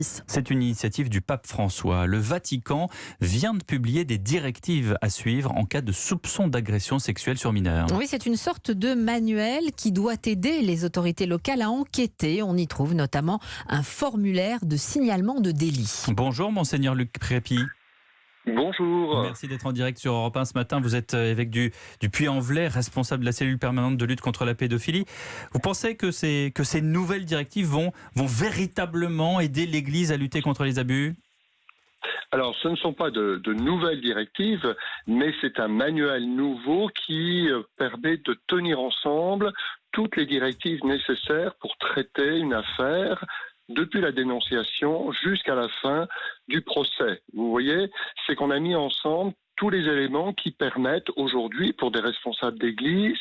C'est une initiative du pape François. Le Vatican vient de publier des directives à suivre en cas de soupçon d'agression sexuelle sur mineurs. Oui, c'est une sorte de manuel qui doit aider les autorités locales à enquêter. On y trouve notamment un formulaire de signalement de délit. Bonjour, monseigneur Luc Crépi. Bonjour. Merci d'être en direct sur Europe 1 ce matin. Vous êtes évêque du Puy-en-Velay, responsable de la cellule permanente de lutte contre la pédophilie. Vous pensez que ces nouvelles directives vont véritablement aider l'Église à lutter contre les abus ? Alors, ce ne sont pas de nouvelles directives, mais c'est un manuel nouveau qui permet de tenir ensemble toutes les directives nécessaires pour traiter une affaire depuis la dénonciation jusqu'à la fin du procès. Vous voyez, c'est qu'on a mis ensemble tous les éléments qui permettent aujourd'hui, pour des responsables d'église,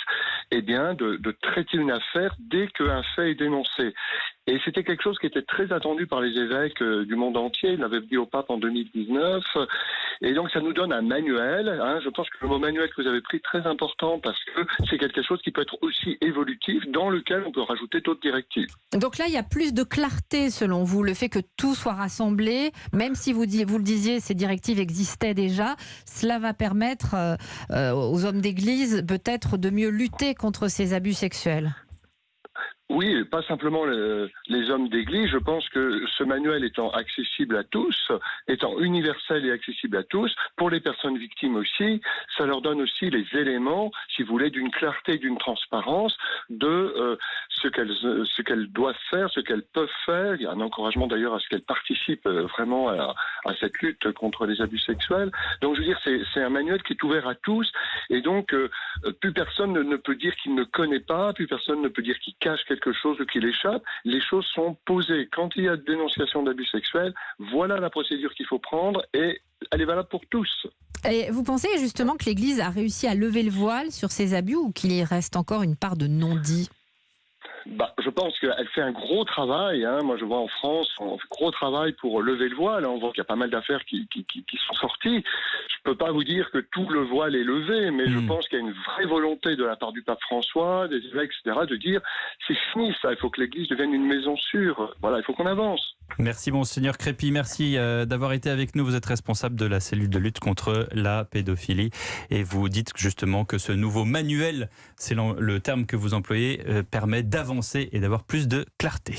de traiter une affaire dès qu'un fait est dénoncé. Et c'était quelque chose qui était très attendu par les évêques du monde entier. Il l'avait dit au pape en 2019. Et donc, ça nous donne un manuel. Je pense que le mot manuel que vous avez pris est très important parce que c'est quelque chose qui peut être aussi évolutif, dans lequel on peut rajouter d'autres directives. Donc là, il y a plus de clarté, selon vous, le fait que tout soit rassemblé, même si vous le disiez, ces directives existaient déjà, cela va permettre aux hommes d'église peut-être de mieux lutter contre ces abus sexuels. Oui, pas simplement les hommes d'église. Je pense que ce manuel étant accessible à tous, étant universel et accessible à tous, pour les personnes victimes aussi, ça leur donne aussi les éléments, si vous voulez, d'une clarté, d'une transparence de ce qu'elles doivent faire, ce qu'elles peuvent faire. Il y a un encouragement d'ailleurs à ce qu'elles participent vraiment à cette lutte contre les abus sexuels. Donc je veux dire, c'est un manuel qui est ouvert à tous, et donc plus personne ne peut dire qu'il ne connaît pas, plus personne ne peut dire qu'il cache quelque chose ou qu'il échappe. Les choses sont posées. Quand il y a dénonciation d'abus sexuels, voilà la procédure qu'il faut prendre et elle est valable pour tous. Et vous pensez justement que l'Église a réussi à lever le voile sur ces abus ou qu'il y reste encore une part de non-dit ? Je pense qu'elle fait un gros travail. Moi, je vois en France, on fait un gros travail pour lever le voile. On voit qu'il y a pas mal d'affaires qui sont sorties. Je ne peux pas vous dire que tout le voile est levé, mais je pense qu'il y a une vraie volonté de la part du pape François, des évêques, etc., de dire c'est fini ça, il faut que l'Église devienne une maison sûre. Voilà, il faut qu'on avance. Merci monseigneur Crépi, merci d'avoir été avec nous. Vous êtes responsable de la cellule de lutte contre la pédophilie et vous dites justement que ce nouveau manuel, c'est le terme que vous employez, permet d'avancer et d'avoir plus de clarté.